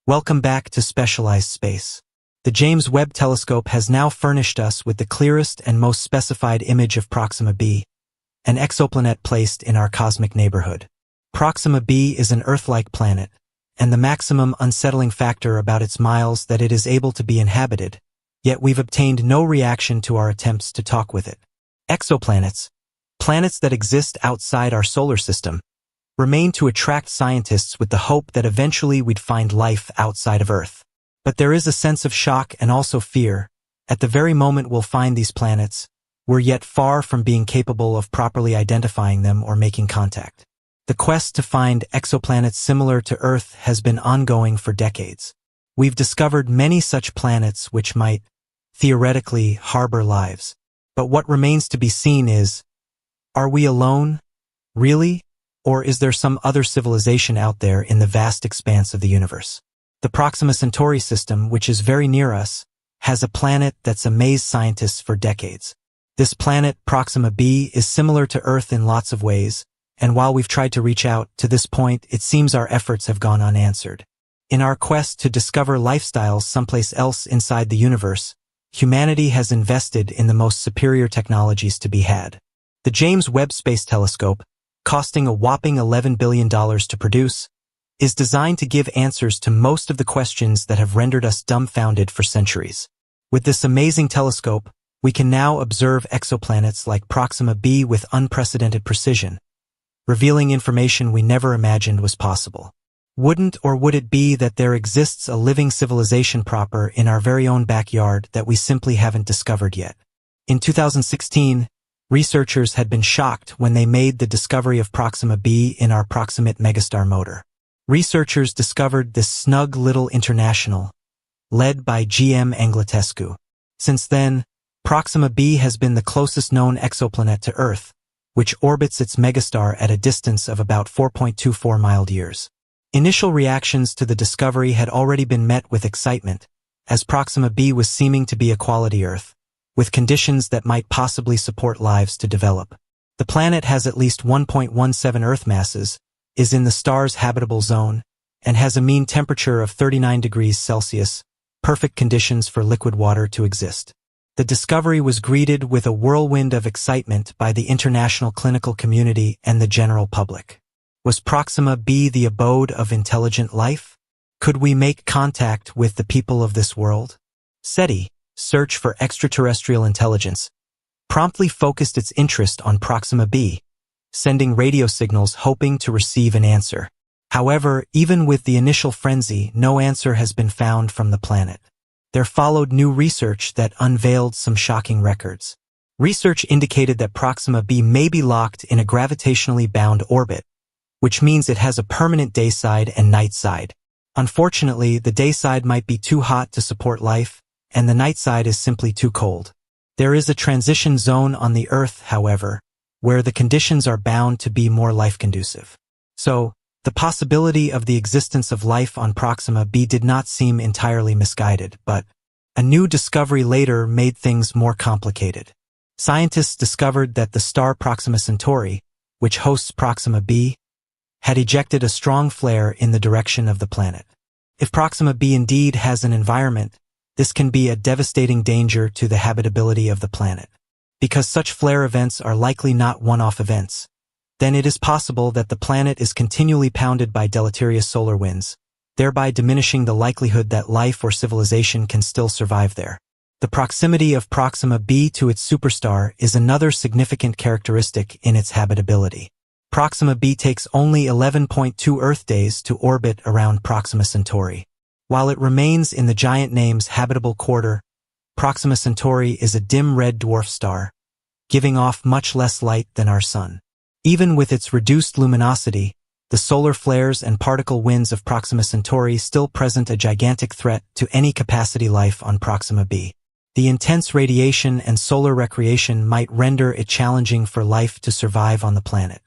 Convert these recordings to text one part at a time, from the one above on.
Welcome back to Specialized Space. The James Webb Telescope has now furnished us with the clearest and most specified image of Proxima b, an exoplanet placed in our cosmic neighborhood. Proxima b is an Earth-like planet, and the maximum unsettling factor about its miles that it is able to be inhabited, yet we've obtained no reaction to our attempts to talk with it. Exoplanets, planets that exist outside our solar system, remain to attract scientists with the hope that eventually we'd find life outside of Earth. But there is a sense of shock and also fear. At the very moment we'll find these planets, we're yet far from being capable of properly identifying them or making contact. The quest to find exoplanets similar to Earth has been ongoing for decades. We've discovered many such planets which might, theoretically, harbor lives. But what remains to be seen is, are we alone? Really? Or is there some other civilization out there in the vast expanse of the universe? The Proxima Centauri system, which is very near us, has a planet that's amazed scientists for decades. This planet, Proxima b, is similar to Earth in lots of ways, and while we've tried to reach out, to this point, it seems our efforts have gone unanswered. In our quest to discover lifestyles someplace else inside the universe, humanity has invested in the most superior technologies to be had. The James Webb Space Telescope, costing a whopping $11 billion to produce, is designed to give answers to most of the questions that have rendered us dumbfounded for centuries. With this amazing telescope, we can now observe exoplanets like Proxima b with unprecedented precision, revealing information we never imagined was possible. Wouldn't or would it be that there exists a living civilization proper in our very own backyard that we simply haven't discovered yet? In 2016, researchers had been shocked when they made the discovery of Proxima b in our proximate megastar motor. Researchers discovered this snug little international, led by GM Anglitescu. Since then, Proxima b has been the closest known exoplanet to Earth, which orbits its megastar at a distance of about 4.24 miles. Initial reactions to the discovery had already been met with excitement, as Proxima b was seeming to be a quality Earth, with conditions that might possibly support lives to develop. The planet has at least 1.17 Earth masses, is in the star's habitable zone, and has a mean temperature of 39 degrees Celsius, perfect conditions for liquid water to exist. The discovery was greeted with a whirlwind of excitement by the international clinical community and the general public. Was Proxima b the abode of intelligent life? Could we make contact with the people of this world? SETI, Search for Extraterrestrial Intelligence, promptly focused its interest on Proxima b, sending radio signals hoping to receive an answer. However, even with the initial frenzy, no answer has been found from the planet. There followed new research that unveiled some shocking records. Research indicated that Proxima b may be locked in a gravitationally bound orbit, which means it has a permanent day side and night side. Unfortunately, the day side might be too hot to support life, and the night side is simply too cold. There is a transition zone on the Earth, however, where the conditions are bound to be more life-conducive. So, the possibility of the existence of life on Proxima b did not seem entirely misguided, but a new discovery later made things more complicated. Scientists discovered that the star Proxima Centauri, which hosts Proxima b, had ejected a strong flare in the direction of the planet. If Proxima b indeed has an environment, this can be a devastating danger to the habitability of the planet. Because such flare events are likely not one-off events, then it is possible that the planet is continually pounded by deleterious solar winds, thereby diminishing the likelihood that life or civilization can still survive there. The proximity of Proxima b to its superstar is another significant characteristic in its habitability. Proxima b takes only 11.2 Earth days to orbit around Proxima Centauri. While it remains in the giant name's habitable quarter, Proxima Centauri is a dim red dwarf star, giving off much less light than our Sun. Even with its reduced luminosity, the solar flares and particle winds of Proxima Centauri still present a gigantic threat to any capacity life on Proxima b. The intense radiation and solar recreation might render it challenging for life to survive on the planet.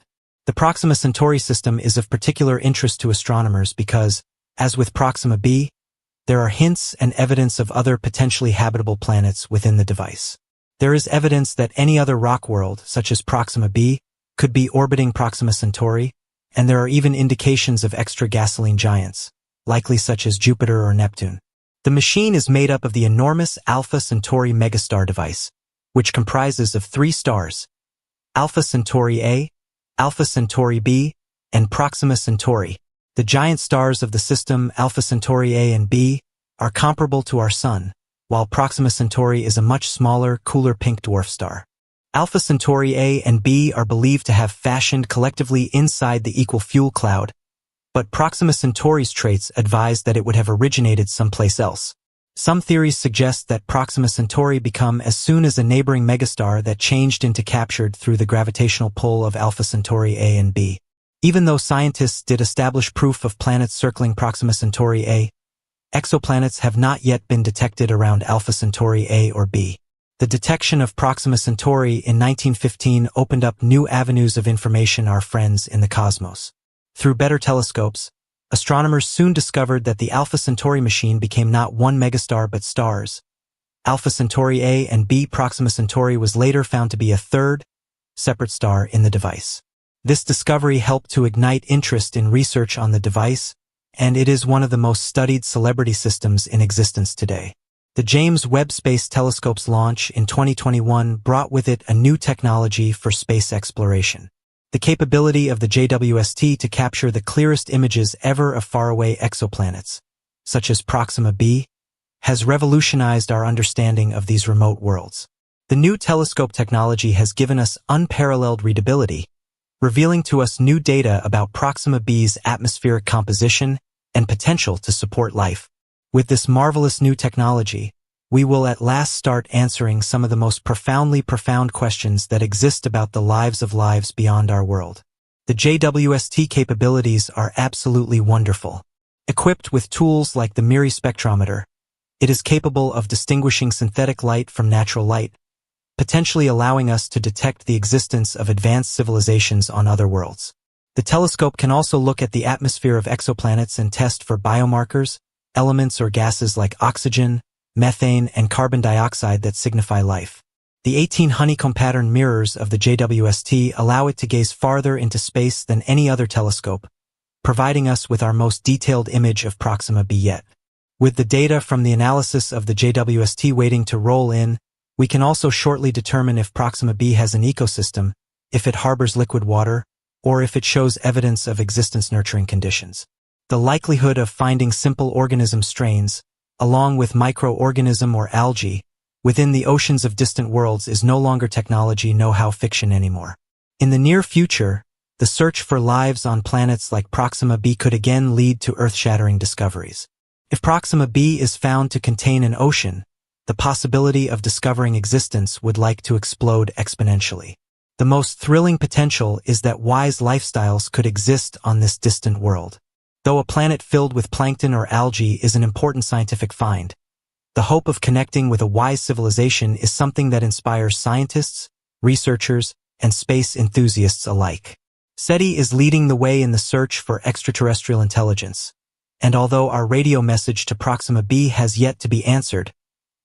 The Proxima Centauri system is of particular interest to astronomers because, as with Proxima b, there are hints and evidence of other potentially habitable planets within the device. There is evidence that any other rock world, such as Proxima b, could be orbiting Proxima Centauri, and there are even indications of extra gasoline giants, likely such as Jupiter or Neptune. The machine is made up of the enormous Alpha Centauri megastar device, which comprises of 3 stars: Alpha Centauri A, Alpha Centauri B, and Proxima Centauri. The giant stars of the system, Alpha Centauri A and B, are comparable to our Sun, while Proxima Centauri is a much smaller, cooler pink dwarf star. Alpha Centauri A and B are believed to have fashioned collectively inside the equal fuel cloud, but Proxima Centauri's traits advise that it would have originated someplace else. Some theories suggest that Proxima Centauri became as soon as a neighboring megastar that changed into captured through the gravitational pull of Alpha Centauri A and B. Even though scientists did establish proof of planets circling Proxima Centauri A, exoplanets have not yet been detected around Alpha Centauri A or B. The detection of Proxima Centauri in 1915 opened up new avenues of information our friends in the cosmos. Through better telescopes, astronomers soon discovered that the Alpha Centauri machine became not one megastar but stars. Alpha Centauri A and B. Proxima Centauri was later found to be a third, separate star in the device. This discovery helped to ignite interest in research on the device, and it is one of the most studied celebrity systems in existence today. The James Webb Space Telescope's launch in 2021 brought with it a new technology for space exploration. The capability of the JWST to capture the clearest images ever of faraway exoplanets, such as Proxima b, has revolutionized our understanding of these remote worlds. The new telescope technology has given us unparalleled readability, revealing to us new data about Proxima b's atmospheric composition and potential to support life. With this marvelous new technology, we will at last start answering some of the most profound questions that exist about the lives of lives beyond our world. The JWST capabilities are absolutely wonderful. Equipped with tools like the MIRI spectrometer, it is capable of distinguishing synthetic light from natural light, potentially allowing us to detect the existence of advanced civilizations on other worlds. The telescope can also look at the atmosphere of exoplanets and test for biomarkers, elements or gases like oxygen, methane, and carbon dioxide that signify life. The 18 honeycomb pattern mirrors of the JWST allow it to gaze farther into space than any other telescope, providing us with our most detailed image of Proxima b yet. With the data from the analysis of the JWST waiting to roll in, we can also shortly determine if Proxima b has an ecosystem, if it harbors liquid water, or if it shows evidence of existence-nurturing conditions. The likelihood of finding simple organism strains, along with microorganism or algae, within the oceans of distant worlds is no longer technology know-how fiction anymore. In the near future, the search for lives on planets like Proxima b could again lead to earth-shattering discoveries. If Proxima b is found to contain an ocean, the possibility of discovering existence would like to explode exponentially. The most thrilling potential is that wise lifestyles could exist on this distant world. Though a planet filled with plankton or algae is an important scientific find, the hope of connecting with a wise civilization is something that inspires scientists, researchers, and space enthusiasts alike. SETI is leading the way in the search for extraterrestrial intelligence, and although our radio message to Proxima b has yet to be answered,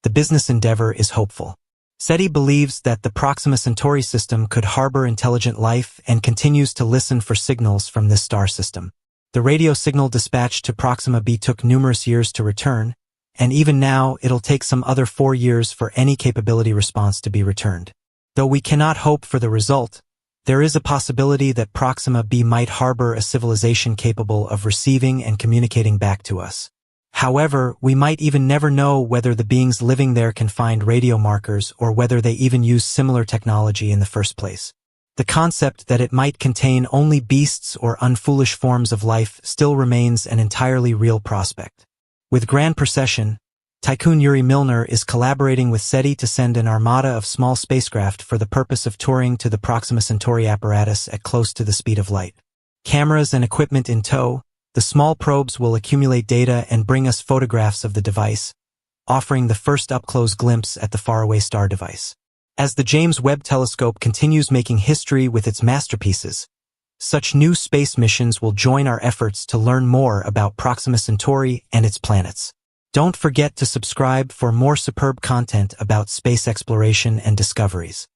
the business endeavor is hopeful. SETI believes that the Proxima Centauri system could harbor intelligent life and continues to listen for signals from this star system. The radio signal dispatched to Proxima b took numerous years to return, and even now it'll take some other 4 years for any capability response to be returned. Though we cannot hope for the result, there is a possibility that Proxima b might harbor a civilization capable of receiving and communicating back to us. However, we might even never know whether the beings living there can find radio markers or whether they even use similar technology in the first place. The concept that it might contain only beasts or unfoolish forms of life still remains an entirely real prospect. With Grand Procession, Tycoon Yuri Milner is collaborating with SETI to send an armada of small spacecraft for the purpose of touring to the Proxima Centauri apparatus at close to the speed of light. Cameras and equipment in tow, the small probes will accumulate data and bring us photographs of the device, offering the first up-close glimpse at the faraway star device. As the James Webb Telescope continues making history with its masterpieces, such new space missions will join our efforts to learn more about Proxima Centauri and its planets. Don't forget to subscribe for more superb content about space exploration and discoveries.